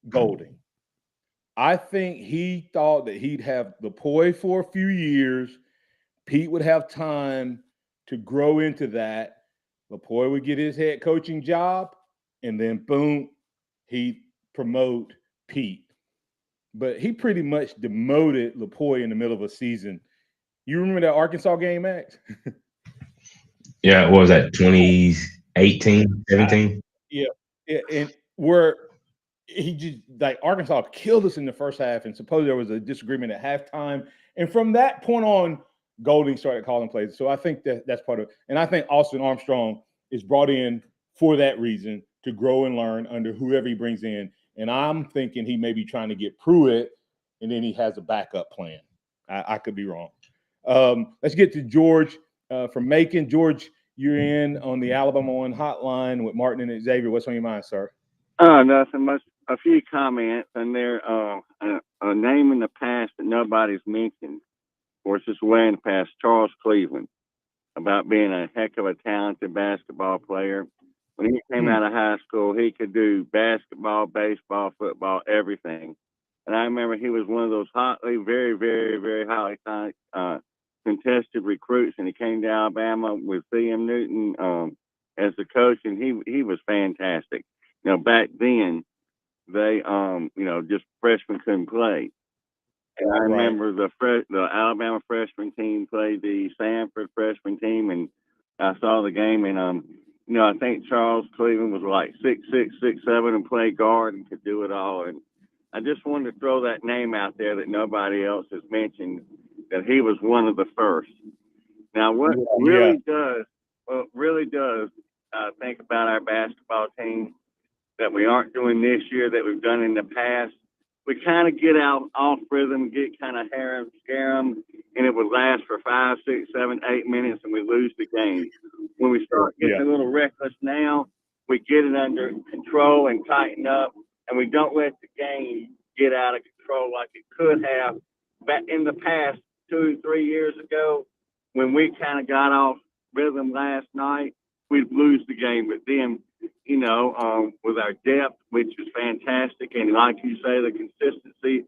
Golding. I think he thought that he'd have Lapoy for a few years. Pete would have time to grow into that. Lapoy would get his head coaching job, and then boom, he'd promote Pete. But he pretty much demoted Lapoy in the middle of a season. You remember that Arkansas game, Max? Yeah, what was that, 2018, 17? Yeah, and where he just, like, Arkansas killed us in the first half, and supposedly there was a disagreement at halftime. And from that point on, Golding started calling plays. So I think that's part of it. And I think Austin Armstrong is brought in for that reason, to grow and learn under whoever he brings in. And I'm thinking he may be trying to get Pruitt, and then he has a backup plan. I could be wrong. Let's get to George from Macon. George, you're in on the Alabama One hotline with Martin and Xavier. What's on your mind, sir? Nothing much. A few comments, and there a name in the past that nobody's mentioned, or it's just way in the past, Charles Cleveland, about being a heck of a talented basketball player. When he came out of high school, he could do basketball, baseball, football, everything. And I remember he was one of those very, very, very highly contested recruits, and he came to Alabama with C.M. Newton as the coach, and he was fantastic. You know, back then, they, just freshmen couldn't play. And I remember the Alabama freshman team played the Sanford freshman team, and I saw the game, and I think Charles Cleveland was like 6'6", 6'7", and played guard and could do it all. And I just wanted to throw that name out there that nobody else has mentioned, that he was one of the first. Now, what really does think about our basketball team that we aren't doing this year that we've done in the past, we kind of get out off rhythm, get kind of scare them, and it would last for 5, 6, 7, 8 minutes, and we lose the game. When we start getting a little reckless now, we get it under control and tighten up, and we don't let the game get out of control like it could have back in the past 2, 3 years ago. When we kind of got off rhythm last night, we'd lose the game. But then, with our depth, which is fantastic, and like you say, the consistency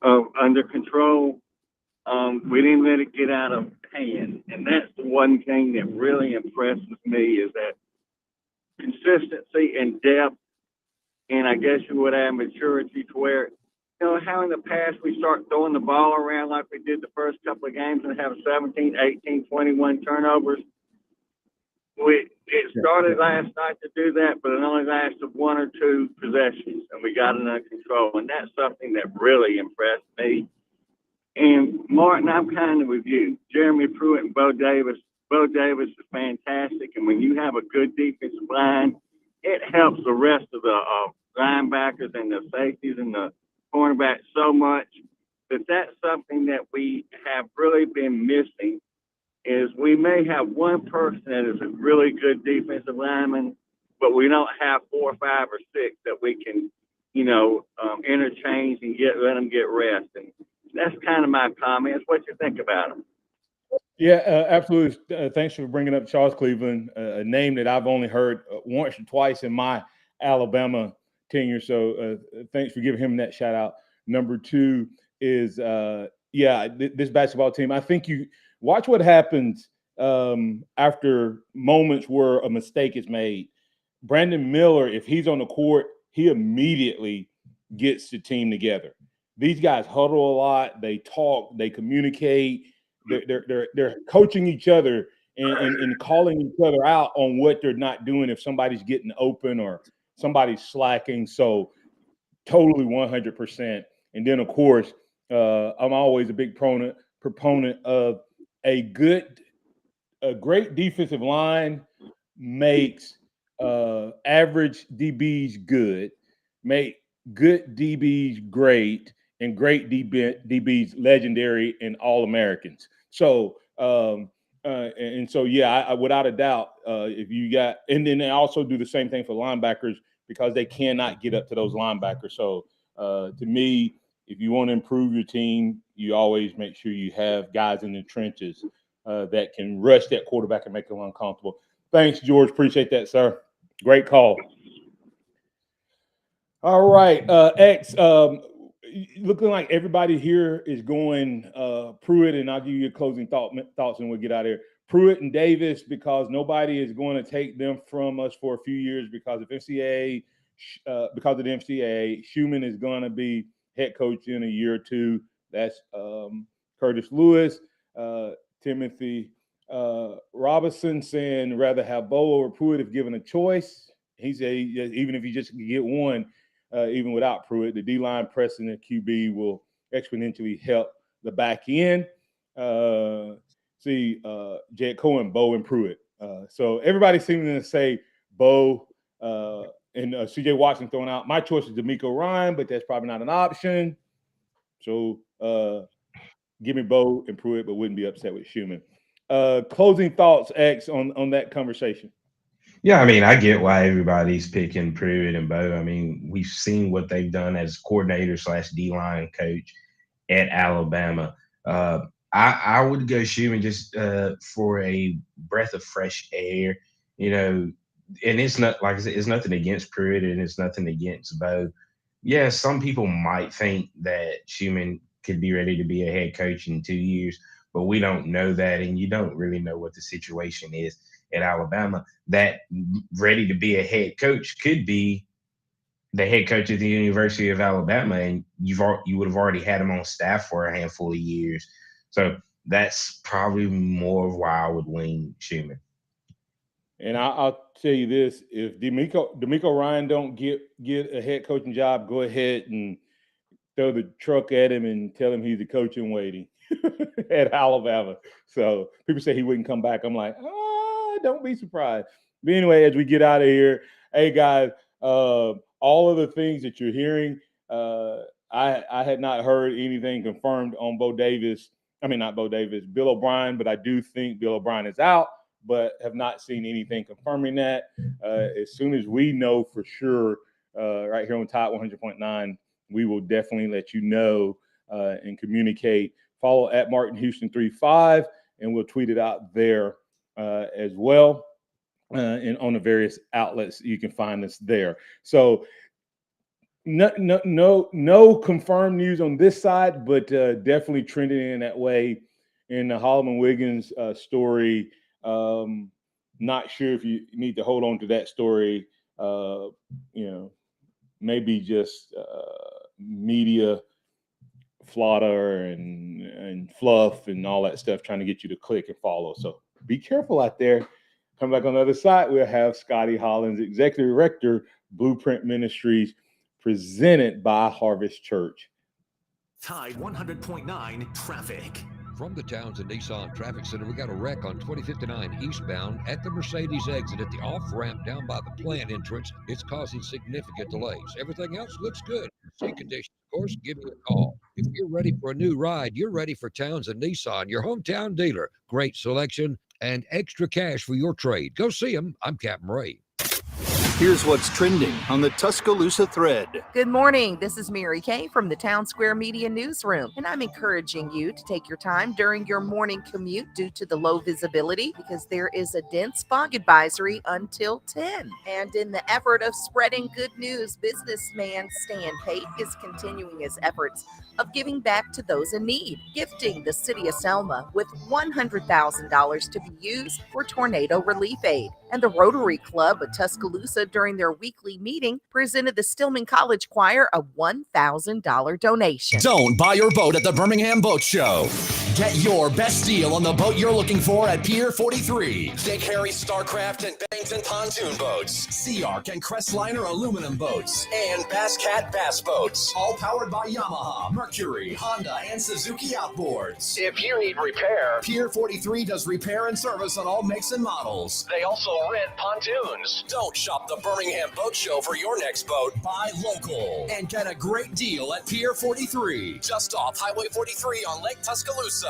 of under control, we didn't let it get out of hand. And that's the one thing that really impresses me, is that consistency and depth, and I guess you would add maturity to where, how in the past we start throwing the ball around like we did the first couple of games and have 17, 18, 21 turnovers. It started last night to do that, but it only lasted 1 or 2 possessions, and we got it under control. And that's something that really impressed me. And Martin, I'm kind of with you. Jeremy Pruitt and Bo Davis. Bo Davis is fantastic, and when you have a good defensive line, it helps the rest of the linebackers and the safeties and the cornerbacks so much. But that's something that we have really been missing. Is we may have one person that is a really good defensive lineman, but we don't have 4, 5, or 6 that we can, interchange and let them get rest. And that's kind of my comments. What you think about them? Yeah, absolutely. Thanks for bringing up Charles Cleveland, a name that I've only heard once or twice in my Alabama tenure. So thanks for giving him that shout out. Number two is, this basketball team. I think you watch what happens after moments where a mistake is made. Brandon Miller, if he's on the court, he immediately gets the team together. These guys huddle a lot. They talk. They communicate. They're coaching each other and calling each other out on what they're not doing if somebody's getting open or somebody's slacking. So totally 100%. And then, of course, I'm always a big proponent of a great defensive line makes average DBs good, make good DBs great, and great DBs legendary and All-Americans. So, I without a doubt, if you got, and then they also do the same thing for linebackers because they cannot get up to those linebackers. So, to me, if you want to improve your team, you always make sure you have guys in the trenches that can rush that quarterback and make them uncomfortable. Thanks, George. Appreciate that, sir. Great call. All right, X. Looking like everybody here is going Pruitt, and I'll give you your closing thoughts, and we'll get out of here. Pruitt and Davis, because nobody is going to take them from us for a few years because of NCAA. Because of the NCAA, Schumann is going to be head coach in a year or two. That's Curtis Lewis, Timothy Robinson saying rather have Bo over Pruitt if given a choice. He said even if he just could get one, even without Pruitt, the D-line pressing the QB will exponentially help the back end. Jed Cohen, Bo, and Pruitt. So everybody seeming to say Bo and C.J. Watson thrown out. My choice is D'Amico Ryan, but that's probably not an option. So give me Bo and Pruitt, but wouldn't be upset with Schumann. Closing thoughts, X, on that conversation. Yeah, I mean, I get why everybody's picking Pruitt and Bo. I mean, we've seen what they've done as coordinator / D-line coach at Alabama. I would go Schumann just for a breath of fresh air, and it's not, like I said, it's nothing against Pruitt and it's nothing against Bo. Yeah, some people might think that Schumann could be ready to be a head coach in 2 years, but we don't know that, and you don't really know what the situation is at Alabama. That ready to be a head coach could be the head coach at the University of Alabama, and you would have already had him on staff for a handful of years. So that's probably more of why I would lean Schumann. And I'll tell you this: if D'Amico Ryan don't get a head coaching job, go ahead and throw the truck at him and tell him he's the coach in waiting at Alabama. So people say he wouldn't come back. I'm like, don't be surprised. But anyway, as we get out of here, hey guys, all of the things that you're hearing, I had not heard anything confirmed on Bo Davis. I mean, not Bo Davis, Bill O'Brien, but I do think Bill O'Brien is out, but have not seen anything confirming that. As soon as we know for sure, right here on Top 100.9, we will definitely let you know and communicate. Follow at Martin Houston 35, and we'll tweet it out there as well. And on the various outlets, you can find us there. So no confirmed news on this side, but definitely trending in that way. In the Holloman Wiggins story, not sure if you need to hold on to that story. Maybe just media flutter and fluff and all that stuff, trying to get you to click and follow. So be careful out there. Come back on the other side, we'll have Scotty Hollins, Executive Director, Blueprint Ministries, presented by Harvest Church. Tide 100.9 traffic. From the Townsend Nissan Traffic Center, we got a wreck on 2059 eastbound at the Mercedes exit at the off-ramp down by the plant entrance. It's causing significant delays. Everything else looks good. See conditions, of course, give me a call. If you're ready for a new ride, you're ready for Townsend Nissan, your hometown dealer. Great selection and extra cash for your trade. Go see them. I'm Captain Ray. Here's what's trending on the Tuscaloosa thread. Good morning. This is Mary Kay from the Town Square Media Newsroom, and I'm encouraging you to take your time during your morning commute due to the low visibility because there is a dense fog advisory until 10. And in the effort of spreading good news, businessman Stan Pate is continuing his efforts of giving back to those in need, gifting the city of Selma with $100,000 to be used for tornado relief aid. And the Rotary Club of Tuscaloosa, during their weekly meeting, presented the Stillman College Choir a $1,000 donation. Don't buy your boat at the Birmingham Boat Show. Get your best deal on the boat you're looking for at Pier 43. Dick Harry Starcraft and Bennington pontoon boats, Sea Arc and Crestliner aluminum boats, and Bass Cat bass boats. All powered by Yamaha, Mercury, Honda, and Suzuki outboards. If you need repair, Pier 43 does repair and service on all makes and models. They also rent pontoons. Don't shop the Birmingham Boat Show for your next boat. Buy local and get a great deal at Pier 43, just off Highway 43 on Lake Tuscaloosa.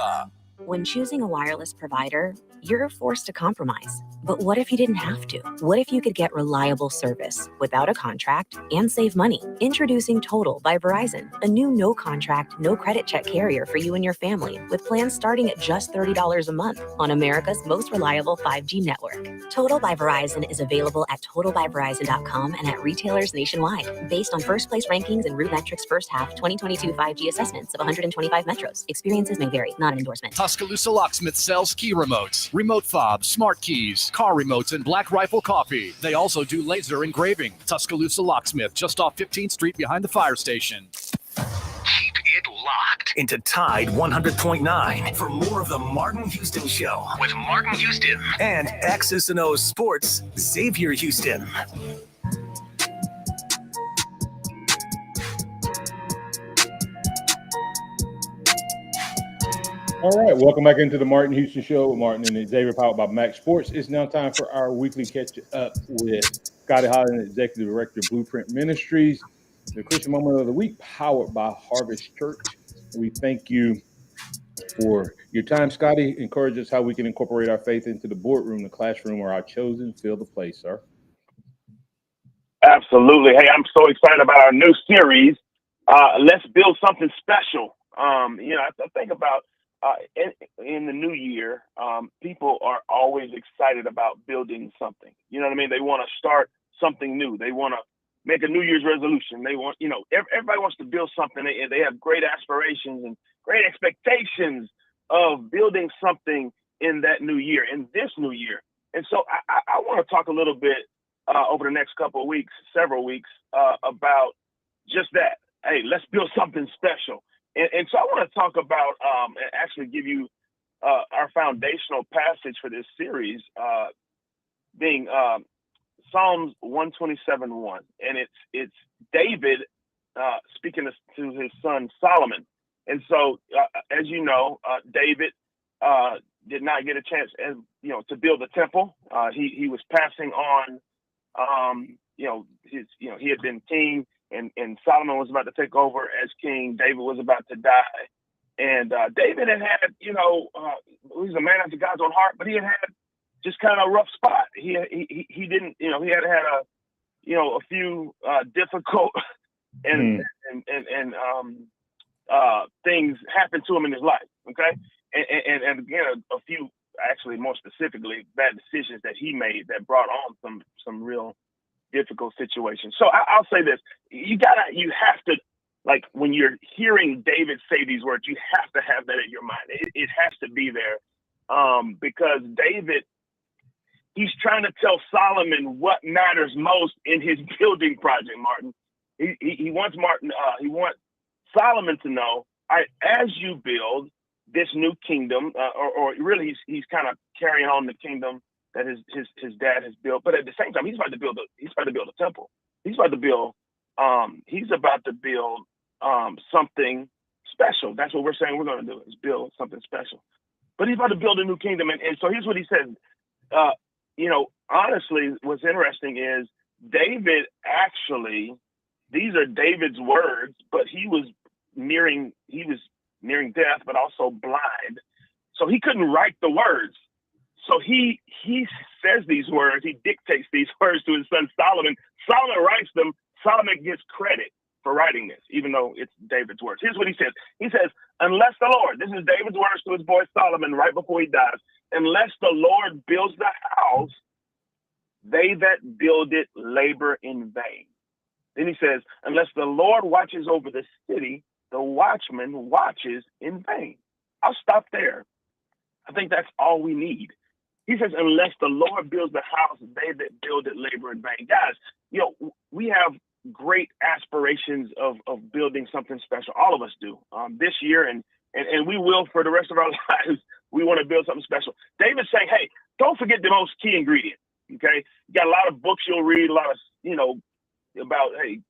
When choosing a wireless provider, you're forced to compromise. But what if you didn't have to? What if you could get reliable service without a contract and save money? Introducing Total by Verizon, a new no-contract, no-credit check carrier for you and your family, with plans starting at just $30 a month on America's most reliable 5G network. Total by Verizon is available at totalbyverizon.com and at retailers nationwide, based on first-place rankings and RootMetrics first half 2022 5G assessments of 125 metros. Experiences may vary, not an endorsement. Tuscaloosa Locksmith sells key remotes, remote fobs, smart keys, car remotes, and Black Rifle coffee. They also do laser engraving. Tuscaloosa Locksmith, just off 15th Street behind the fire station. Keep it locked into Tide 100.9 for more of the Martin Houston Show with Martin Houston and X's and O's Sports, Xavier Houston. All right, welcome back into the Martin Houston Show. Martin and Xavier, powered by MaX Sports. It's now time for our weekly catch up with Scotty Holland, Executive Director of Blueprint Ministries, the Christian Moment of the Week, powered by Harvest Church. We thank you for your time, Scotty. Encourage us how we can incorporate our faith into the boardroom, the classroom, or our chosen field of play, sir. Absolutely. Hey, I'm so excited about our new series. Let's build something special. I think about in the new year, people are always excited about building something. You know what I mean? They want to start something new. They want to make a New Year's resolution. They want, everybody wants to build something. They have great aspirations and great expectations of building something in that new year, in this new year. And so I want to talk a little bit over the next couple of weeks, several weeks, about just that. Hey, let's build something special. And so I want to talk about and actually give you our foundational passage for this series, being Psalms 127:1, and it's David speaking to his son Solomon. And so, as you know, David did not get a chance, to build the temple. He was passing on, he had been king. And Solomon was about to take over as king. David was about to die. And David had he was a man after God's own heart, but he had just kind of a rough spot. He didn't, he had a few difficult and things happened to him in his life. Okay. And again, a few, actually more specifically, bad decisions that he made that brought on some real difficult situations. So I'll say this: you have to, like, when you're hearing David say these words, you have to have that in your mind. It has to be there, because David, he's trying to tell Solomon what matters most in his building project. Martin, he wants Solomon to know, as you build this new kingdom, or really he's kind of carrying on the kingdom that his dad has built, but at the same time, he's about to build a temple. He's about to build something special. That's what we're saying we're going to do, is build something special. But he's about to build a new kingdom, and so here's what he said. Honestly, what's interesting is David actually, these are David's words, but he was nearing death, but also blind, so he couldn't write the words. So he says these words, he dictates these words to his son Solomon. Solomon writes them. Solomon gets credit for writing this, even though it's David's words. Here's what he says. He says, unless the Lord, this is David's words to his boy Solomon right before he dies, unless the Lord builds the house, they that build it labor in vain. Then he says, unless the Lord watches over the city, the watchman watches in vain. I'll stop there. I think that's all we need. He says, unless the Lord builds the house, they that build it labor in vain. Guys, we have great aspirations of building something special. All of us do. This year, and we will for the rest of our lives, we want to build something special. David's saying, hey, don't forget the most key ingredient, okay? You got a lot of books you'll read, a lot of, about, hey,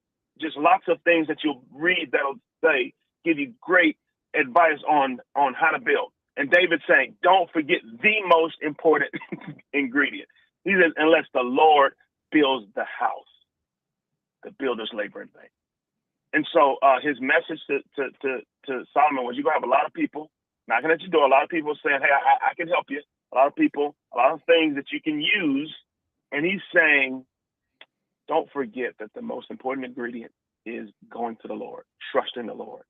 just lots of things that you'll read that'll say, give you great advice on how to build. And David's saying, don't forget the most important ingredient. He says, unless the Lord builds the house, the builders labor in vain. And so his message to Solomon was, you're going to have a lot of people knocking at your door, a lot of people saying, hey, I can help you. A lot of people, a lot of things that you can use. And he's saying, don't forget that the most important ingredient is going to the Lord, trusting the Lord,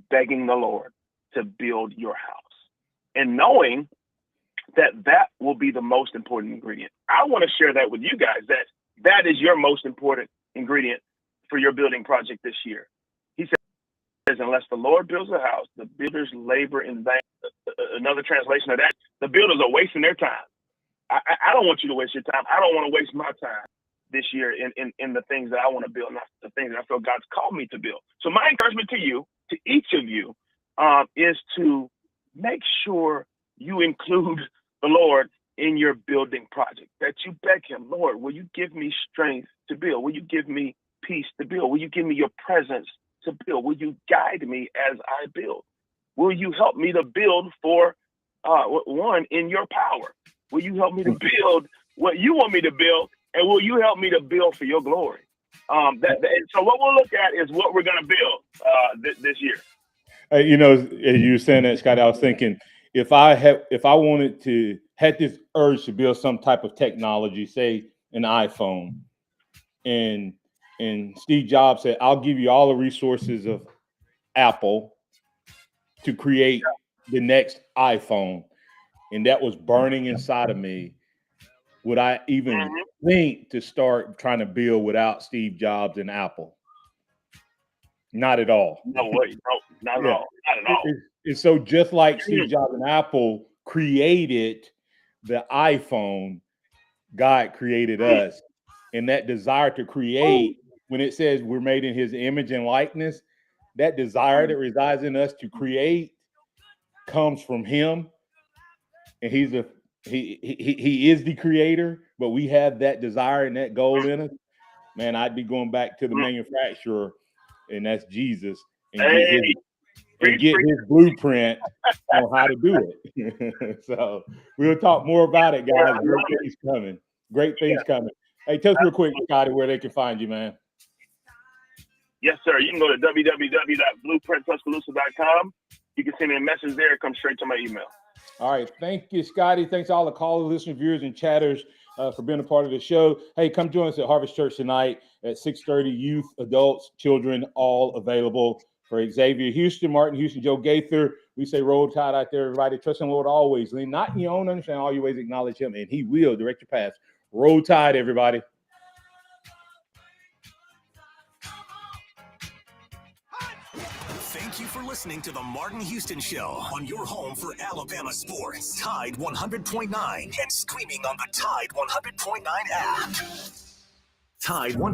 begging the Lord to build your house. And knowing that will be the most important ingredient. I want to share that with you guys, that is your most important ingredient for your building project this year. He says, unless the Lord builds a house, the builders labor in vain. Another translation of that, the builders are wasting their time. I don't want you to waste your time. I don't want to waste my time this year in the things that I want to build, not the things that I feel God's called me to build. So my encouragement to you, to each of you, is to make sure you include the Lord in your building project, that you beg him, Lord, will you give me strength to build? Will you give me peace to build? Will you give me your presence to build? Will you guide me as I build? Will you help me to build for one in your power? Will you help me to build what you want me to build? And will you help me to build for your glory? So what we'll look at is what we're going to build this year. As you were saying that, Scott, I was thinking if I had this urge to build some type of technology, say an iPhone, and Steve Jobs said, I'll give you all the resources of Apple to create the next iPhone, and that was burning inside of me, would I even think to start trying to build without Steve Jobs and Apple? Not at all. No way. No, not at all. Not at all. It's so just like Steve Jobs and Apple created the iPhone, God created us. And that desire to create, when it says we're made in his image and likeness, that desire that resides in us to create comes from him. And he is the creator, but we have that desire and that goal in us. Man, I'd be going back to the manufacturer, and that's Jesus, and get his blueprint on how to do it. So we'll talk more about it, guys. Great things coming. Great things coming. Hey, tell us real quick, Scotty, where they can find you, man. Yes, sir. You can go to www.blueprinttuscaloosa.com. You can send me a message there. It comes straight to my email. All right. Thank you, Scotty. Thanks to all the callers, listeners, viewers, and chatters for being a part of the show. Hey, come join us at Harvest Church tonight at 6:30. Youth, adults, children, all available. For Xavier Houston, Martin Houston, Joe Gaither, we say roll tide out there, everybody. Trust in the Lord always. Lean not in your own understanding, all your ways acknowledge him, and he will direct your path. Roll tide, everybody. Thank you for listening to the Martin Houston Show on your home for Alabama sports. Tide 100.9 and streaming on the Tide 100.9 app. Tide 100.